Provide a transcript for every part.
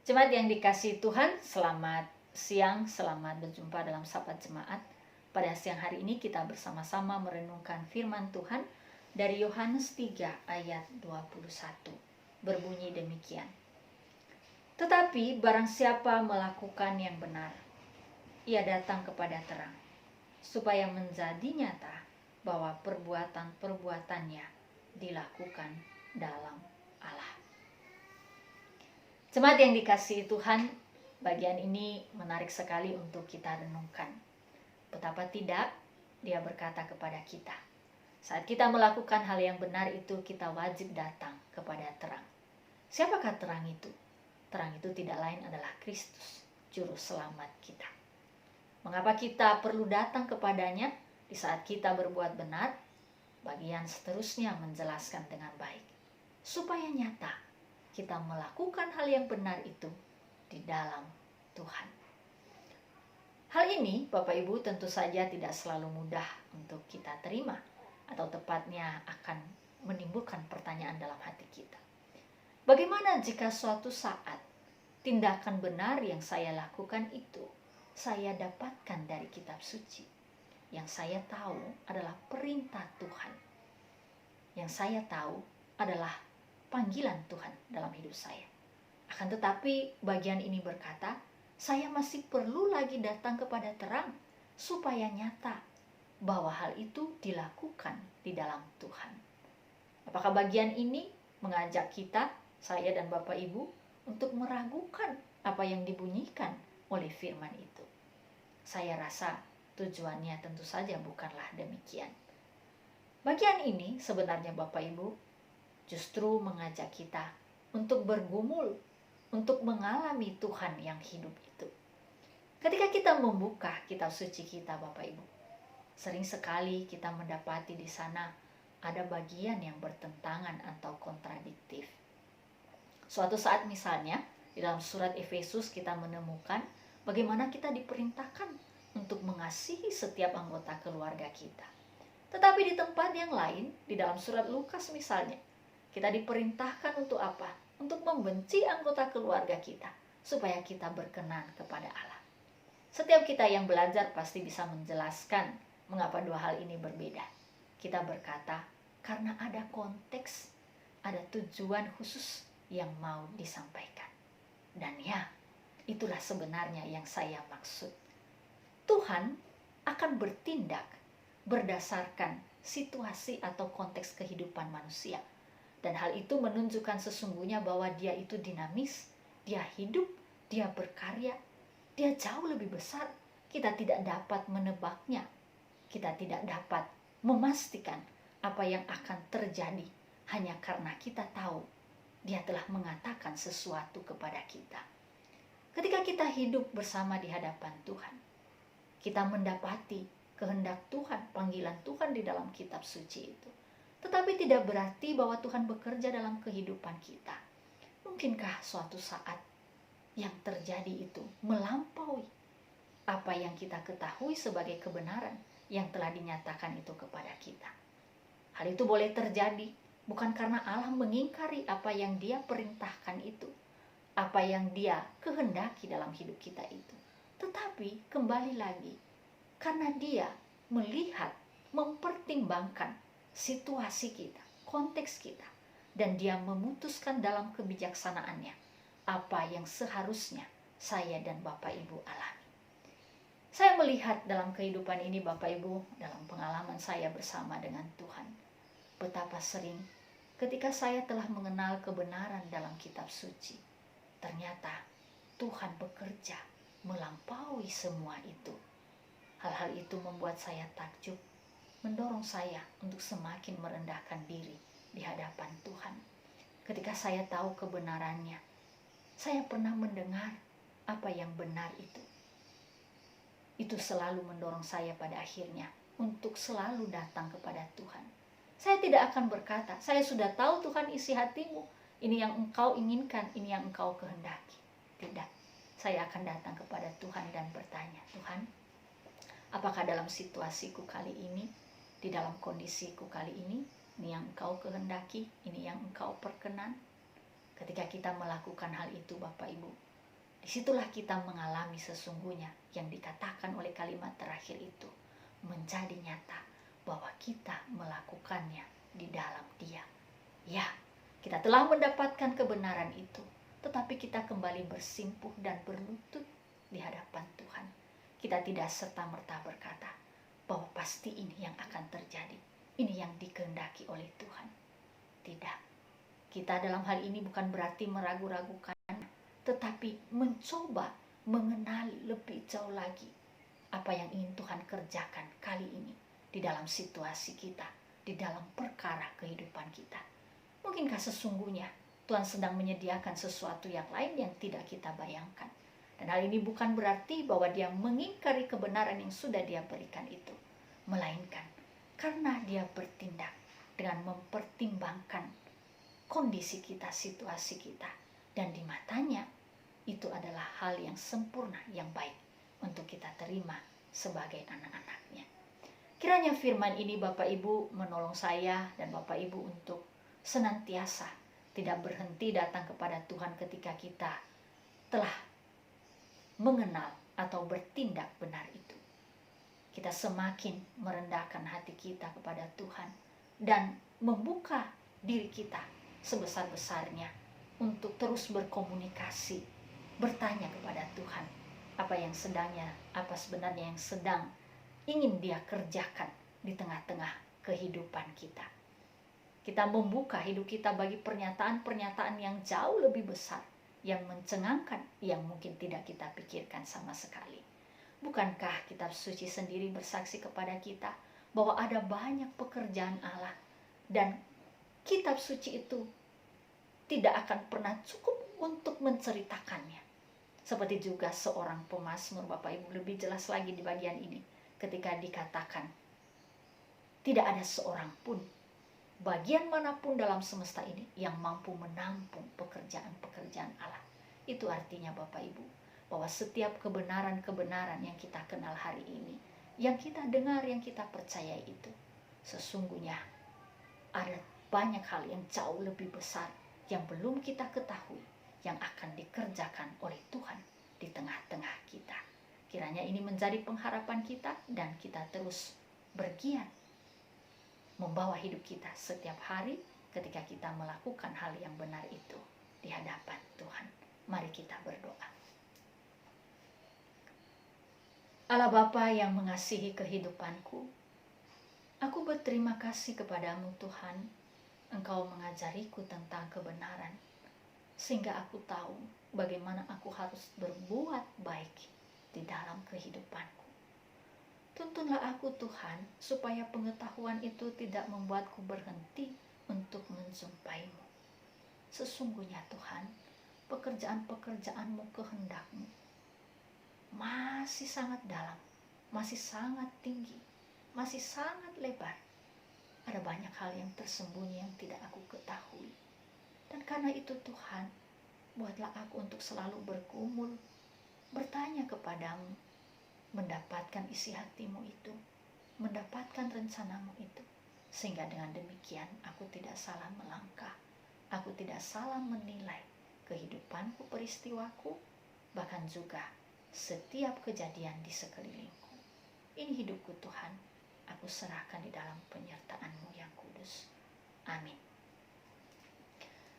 Jemaat yang dikasihi Tuhan, selamat siang, selamat berjumpa dalam Sahabat Jemaat. Pada siang hari ini kita bersama-sama merenungkan firman Tuhan dari Yohanes 3 ayat 21. Berbunyi demikian. Tetapi barang siapa melakukan yang benar, ia datang kepada terang, supaya menjadi nyata bahwa perbuatan-perbuatannya dilakukan dalam Allah. Jemaat yang dikasihi Tuhan, bagian ini menarik sekali untuk kita renungkan. Betapa tidak Dia berkata kepada kita, saat kita melakukan hal yang benar itu, kita wajib datang kepada terang. Siapakah terang itu? Terang itu tidak lain adalah Kristus, juru selamat kita. Mengapa kita perlu datang kepadanya? Di saat kita berbuat benar, bagian seterusnya menjelaskan dengan baik, supaya nyata kita melakukan hal yang benar itu di dalam Tuhan. Hal ini, Bapak Ibu, tentu saja tidak selalu mudah untuk kita terima, atau tepatnya akan menimbulkan pertanyaan dalam hati kita. Bagaimana jika suatu saat tindakan benar yang saya lakukan itu saya dapatkan dari kitab suci? Yang saya tahu adalah perintah Tuhan. Yang saya tahu adalah panggilan Tuhan dalam hidup saya. Akan tetapi bagian ini berkata, saya masih perlu lagi datang kepada terang supaya nyata bahwa hal itu dilakukan di dalam Tuhan. Apakah bagian ini mengajak kita, saya dan Bapak Ibu, untuk meragukan apa yang dibunyikan oleh firman itu? Saya rasa tujuannya tentu saja bukanlah demikian. Bagian ini sebenarnya Bapak Ibu justru mengajak kita untuk bergumul, untuk mengalami Tuhan yang hidup itu. Ketika kita membuka kitab suci kita Bapak Ibu, sering sekali kita mendapati di sana ada bagian yang bertentangan atau kontradiktif. Suatu saat misalnya, di dalam surat Efesus kita menemukan bagaimana kita diperintahkan untuk mengasihi setiap anggota keluarga kita. Tetapi di tempat yang lain, di dalam surat Lukas misalnya, kita diperintahkan untuk apa? Untuk membenci anggota keluarga kita, supaya kita berkenan kepada Allah. Setiap kita yang belajar pasti bisa menjelaskan mengapa dua hal ini berbeda. Kita berkata, karena ada konteks, ada tujuan khusus yang mau disampaikan. Dan ya, itulah sebenarnya yang saya maksud. Tuhan akan bertindak berdasarkan situasi atau konteks kehidupan manusia. Dan hal itu menunjukkan sesungguhnya bahwa Dia itu dinamis, Dia hidup, Dia berkarya, Dia jauh lebih besar. Kita tidak dapat menebaknya. Kita tidak dapat memastikan apa yang akan terjadi hanya karena kita tahu Dia telah mengatakan sesuatu kepada kita. Ketika kita hidup bersama di hadapan Tuhan, kita mendapati kehendak Tuhan, panggilan Tuhan di dalam kitab suci itu. Tetapi tidak berarti bahwa Tuhan bekerja dalam kehidupan kita. Mungkinkah suatu saat yang terjadi itu melampaui apa yang kita ketahui sebagai kebenaran yang telah dinyatakan itu kepada kita? Hal itu boleh terjadi bukan karena Allah mengingkari apa yang Dia perintahkan itu, apa yang Dia kehendaki dalam hidup kita itu. Tetapi kembali lagi, karena Dia melihat, mempertimbangkan situasi kita, konteks kita, dan Dia memutuskan dalam kebijaksanaannya apa yang seharusnya saya dan Bapak Ibu alami. Saya melihat dalam kehidupan ini Bapak Ibu, dalam pengalaman saya bersama dengan Tuhan, betapa sering ketika saya telah mengenal kebenaran dalam kitab suci, ternyata Tuhan bekerja melampaui semua itu. Hal-hal itu membuat saya takjub, mendorong saya untuk semakin merendahkan diri di hadapan Tuhan. Ketika saya tahu kebenarannya, saya pernah mendengar apa yang benar itu. Itu selalu mendorong saya pada akhirnya untuk selalu datang kepada Tuhan. Saya tidak akan berkata, saya sudah tahu Tuhan isi hatimu, ini yang engkau inginkan, ini yang engkau kehendaki. Tidak, saya akan datang kepada Tuhan dan bertanya, Tuhan, apakah dalam situasiku kali ini, di dalam kondisiku kali ini yang engkau kehendaki, ini yang engkau perkenan? Ketika kita melakukan hal itu Bapak Ibu, Disitulah kita mengalami sesungguhnya yang dikatakan oleh kalimat terakhir itu menjadi nyata bahwa kita melakukannya di dalam Dia. Ya, kita telah mendapatkan kebenaran itu, tetapi kita kembali bersimpuh dan berlutut di hadapan Tuhan. Kita tidak serta-merta berkata bahwa pasti ini yang akan terjadi, ini yang dikehendaki oleh Tuhan. Tidak. Kita dalam hal ini bukan berarti meragu-ragukan, tetapi mencoba mengenali lebih jauh lagi apa yang ingin Tuhan kerjakan kali ini di dalam situasi kita, di dalam perkara kehidupan kita. Mungkinkah sesungguhnya Tuhan sedang menyediakan sesuatu yang lain yang tidak kita bayangkan. Dan hal ini bukan berarti bahwa Dia mengingkari kebenaran yang sudah Dia berikan itu, melainkan karena Dia bertindak dengan mempertimbangkan kondisi kita, situasi kita, dan di matanya itu adalah hal yang sempurna, yang baik untuk kita terima sebagai anak-anaknya. Kiranya firman ini Bapak Ibu menolong saya dan Bapak Ibu untuk senantiasa tidak berhenti datang kepada Tuhan ketika kita telah mengenal atau bertindak benar itu. Kita semakin merendahkan hati kita kepada Tuhan dan membuka diri kita sebesar-besarnya untuk terus berkomunikasi, bertanya kepada Tuhan apa sebenarnya yang sedang ingin Dia kerjakan di tengah-tengah kehidupan kita. Kita membuka hidup kita bagi pernyataan-pernyataan yang jauh lebih besar, yang mencengangkan, yang mungkin tidak kita pikirkan sama sekali. Bukankah kitab suci sendiri bersaksi kepada kita bahwa ada banyak pekerjaan Allah, dan kitab suci itu tidak akan pernah cukup untuk menceritakannya. Seperti juga seorang pemazmur, Bapak Ibu, lebih jelas lagi di bagian ini ketika dikatakan tidak ada seorang pun, bagian manapun dalam semesta ini yang mampu menampung pekerjaan-pekerjaan Allah. Itu artinya Bapak Ibu, bahwa setiap kebenaran-kebenaran yang kita kenal hari ini, yang kita dengar, yang kita percayai itu, sesungguhnya ada banyak hal yang jauh lebih besar yang belum kita ketahui, yang akan dikerjakan oleh Tuhan di tengah-tengah kita. Kiranya ini menjadi pengharapan kita dan kita terus bergiat membawa hidup kita setiap hari ketika kita melakukan hal yang benar itu di hadapan Tuhan. Mari kita berdoa. Allah Bapa yang mengasihi kehidupanku, aku berterima kasih kepadamu Tuhan. Engkau mengajariku tentang kebenaran, sehingga aku tahu bagaimana aku harus berbuat baik di dalam kehidupanku. Tuntunlah aku Tuhan, supaya pengetahuan itu tidak membuatku berhenti untuk menjumpaimu. Sesungguhnya Tuhan, pekerjaan-pekerjaan-Mu, kehendak-Mu masih sangat dalam, masih sangat tinggi, masih sangat lebar. Ada banyak hal yang tersembunyi yang tidak aku ketahui. Dan karena itu Tuhan, buatlah aku untuk selalu bergumul, bertanya kepadamu, mendapatkan isi hatimu itu, mendapatkan rencanamu itu, sehingga dengan demikian aku tidak salah melangkah, aku tidak salah menilai kehidupanku, peristiwaku, bahkan juga setiap kejadian di sekelilingku. Ini hidupku Tuhan, aku serahkan di dalam penyertaan-Mu yang kudus. Amin.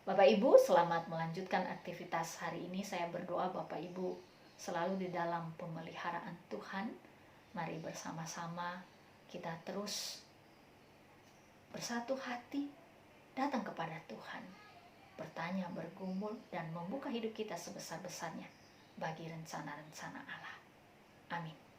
Bapak Ibu, selamat melanjutkan aktivitas hari ini. Saya berdoa Bapak Ibu selalu di dalam pemeliharaan Tuhan. Mari bersama-sama kita terus bersatu hati datang kepada Tuhan, bertanya, bergumul, dan membuka hidup kita sebesar-besarnya bagi rencana-rencana Allah. Amin.